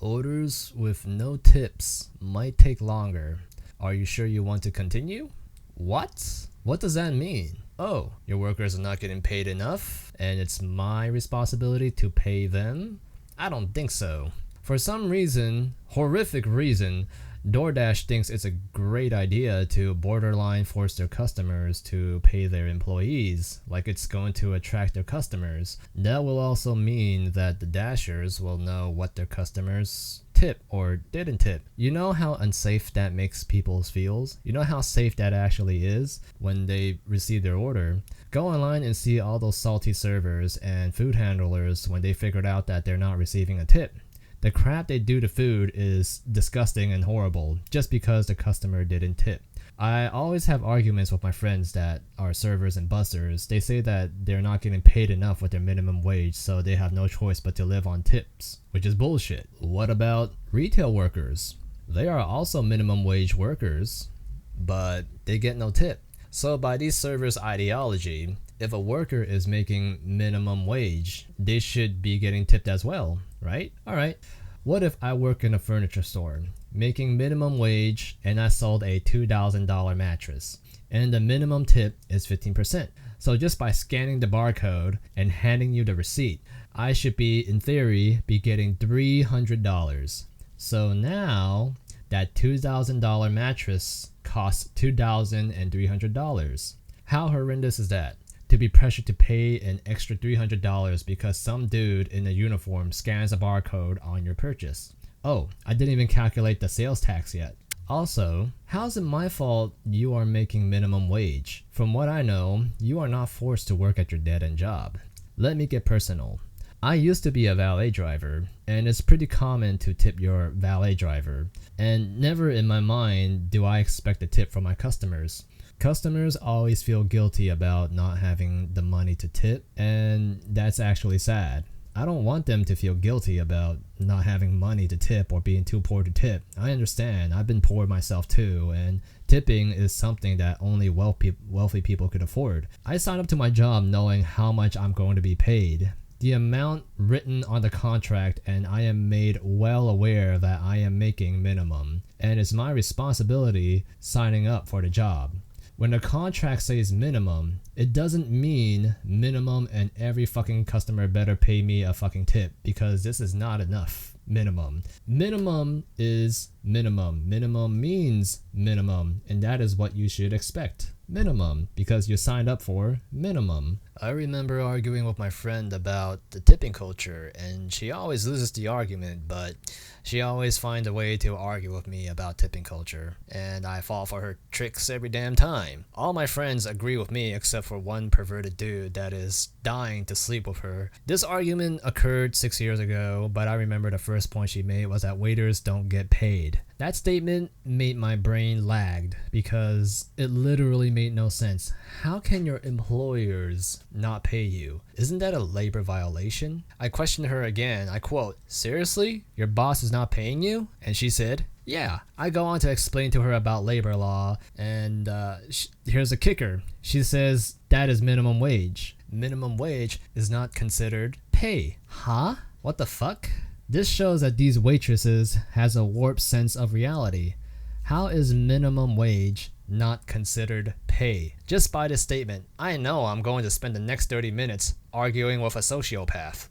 Orders with no tips might take longer. Are you sure you want to continue? What? What does that mean? Oh, your workers are not getting paid enough, and it's my responsibility to pay them? I don't think so. For some reason, horrific reason, Doordash thinks it's a great idea to borderline force their customers to pay their employees, like it's going to attract their customers. That will also mean that the Dashers will know what their customers tip or didn't tip. You know how unsafe that makes people feel? You know how safe that actually is when they receive their order? Go online and see all those salty servers and food handlers when they figured out that they're not receiving a tip. The crap they do to food is disgusting and horrible just because the customer didn't tip. I always have arguments with my friends that are servers and bussers. They say that they're not getting paid enough with their minimum wage, so they have no choice but to live on tips, which is bullshit. What about retail workers? They are also minimum wage workers, but they get no tip. So by these servers' ideology, if a worker is making minimum wage, they should be getting tipped as well, right? Alright, what if I work in a furniture store, making minimum wage, and I sold a $2,000 mattress, and the minimum tip is 15%. So just by scanning the barcode and handing you the receipt, I should be, in theory, be getting $300. So now, that $2,000 mattress costs $2,300. How horrendous is that? To be pressured to pay an extra $300 because some dude in a uniform scans a barcode on your purchase. Oh, I didn't even calculate the sales tax yet. Also, how is it my fault you are making minimum wage? From what I know, you are not forced to work at your dead-end job. Let me get personal. I used to be a valet driver, and it's pretty common to tip your valet driver, and never in my mind do I expect a tip from my customers. Customers always feel guilty about not having the money to tip, and that's actually sad. I don't want them to feel guilty about not having money to tip or being too poor to tip. I understand. I've been poor myself too, and tipping is something that only wealthy people could afford. I signed up to my job knowing how much I'm going to be paid, the amount written on the contract, and I am made well aware that I am making minimum, and it's my responsibility signing up for the job. When the contract says minimum, it doesn't mean minimum and every fucking customer better pay me a fucking tip, because this is not enough. Minimum. Minimum is minimum. Minimum means minimum, and that is what you should expect. Minimum, because you signed up for minimum. I remember arguing with my friend about the tipping culture, and she always loses the argument, but she always finds a way to argue with me about tipping culture, and I fall for her tricks every damn time. All my friends agree with me except for one perverted dude that is dying to sleep with her. This argument occurred 6 years ago, but I remember the first point she made was that waiters don't get paid. That statement made my brain lagged because it literally made no sense. How can your employers not pay you? Isn't that a labor violation? I questioned her again. I quote, "Seriously? Your boss is not paying you?" And she said, "Yeah." I go on to explain to her about labor law, and here's a kicker. She says that is minimum wage. Minimum wage is not considered pay. Huh? What the fuck? This shows that these waitresses has a warped sense of reality. How is minimum wage not considered pay? Just by this statement, I know I'm going to spend the next 30 minutes arguing with a sociopath.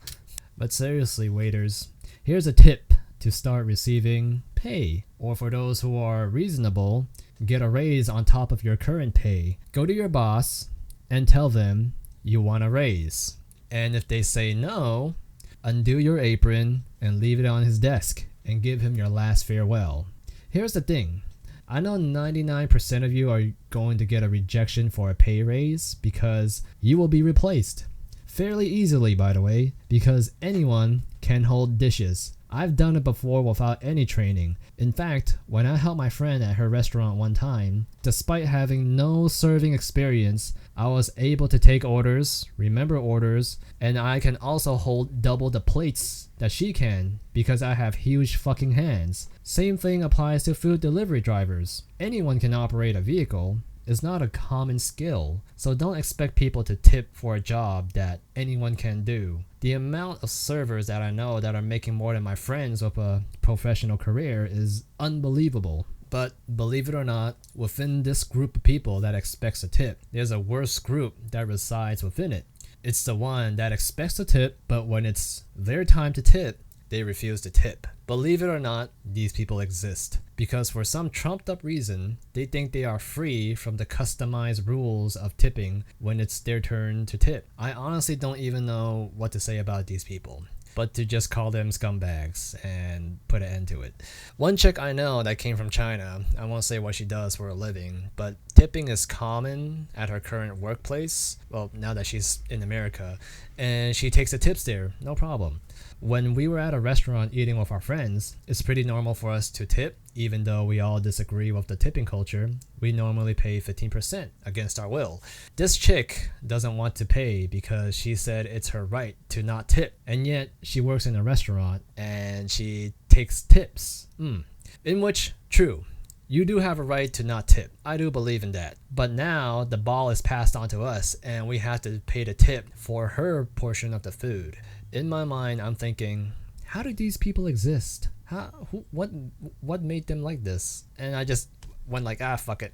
But seriously, waiters, here's a tip to start receiving pay. Or for those who are reasonable, get a raise on top of your current pay. Go to your boss and tell them you want a raise. And if they say no, undo your apron and leave it on his desk and give him your last farewell. Here's the thing. I know 99% of you are going to get a rejection for a pay raise because you will be replaced. Fairly easily, by the way, because anyone can hold dishes. I've done it before without any training. In fact, when I helped my friend at her restaurant one time, despite having no serving experience, I was able to take orders, remember orders, and I can also hold double the plates that she can because I have huge fucking hands. Same thing applies to food delivery drivers. Anyone can operate a vehicle. is not a common skill, so don't expect people to tip for a job that anyone can do. The amount of servers that I know that are making more than my friends with a professional career is unbelievable. But believe it or not, within this group of people that expects a tip, there's a worse group that resides within it. It's the one that expects a tip, but when it's their time to tip, they refuse to tip. Believe it or not, these people exist. Because for some trumped up reason, they think they are free from the customized rules of tipping when it's their turn to tip. I honestly don't even know what to say about these people, but to just call them scumbags and put an end to it. One chick I know that came from China, I won't say what she does for a living, but tipping is common at her current workplace, well, now that she's in America, and she takes the tips there, no problem. When we were at a restaurant eating with our friends, it's pretty normal for us to tip, even though we all disagree with the tipping culture. We normally pay 15% against our will. This chick doesn't want to pay because she said it's her right to not tip, and yet she works in a restaurant and she takes tips. In which, true, you do have a right to not tip. I do believe in that. But now the ball is passed on to us and we have to pay the tip for her portion of the food. In my mind, I'm thinking, how do these people exist? What made them like this? And I just went like, fuck it.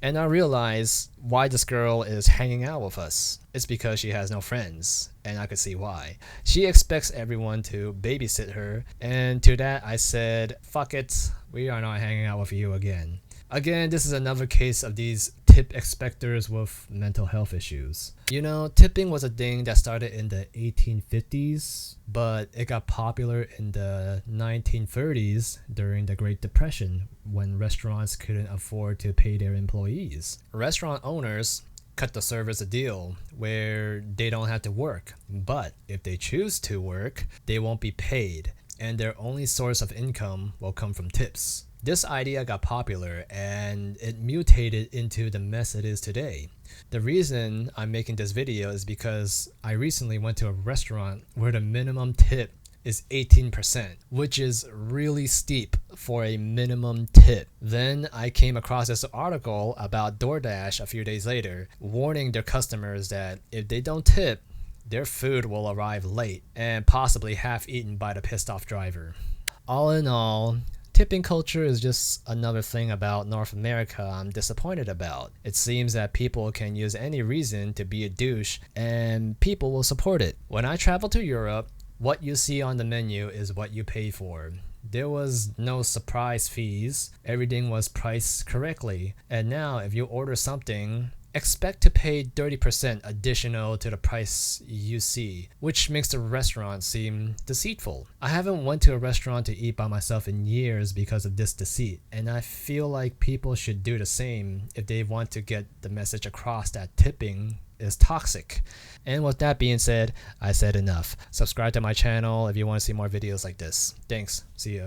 And I realized why this girl is hanging out with us. It's because she has no friends, and I could see why. She expects everyone to babysit her, and to that I said, fuck it, we are not hanging out with you again. Again, this is another case of these tip expectors with mental health issues. You know, tipping was a thing that started in the 1850s, but it got popular in the 1930s during the Great Depression when restaurants couldn't afford to pay their employees. Restaurant owners cut the servers a deal where they don't have to work, but if they choose to work, they won't be paid, and their only source of income will come from tips. This idea got popular and it mutated into the mess it is today. The reason I'm making this video is because I recently went to a restaurant where the minimum tip is 18%, which is really steep for a minimum tip. Then I came across this article about Doordash a few days later, warning their customers that if they don't tip, their food will arrive late and possibly half eaten by the pissed off driver. All in all, tipping culture is just another thing about North America I'm disappointed about. It seems that people can use any reason to be a douche and people will support it. When I travel to Europe, what you see on the menu is what you pay for. There was no surprise fees. Everything was priced correctly. And now if you order something, expect to pay 30% additional to the price you see, which makes the restaurant seem deceitful. I haven't went to a restaurant to eat by myself in years because of this deceit, and I feel like people should do the same if they want to get the message across that tipping is toxic. And with that being said, I said enough. Subscribe to my channel if you want to see more videos like this. Thanks. See ya.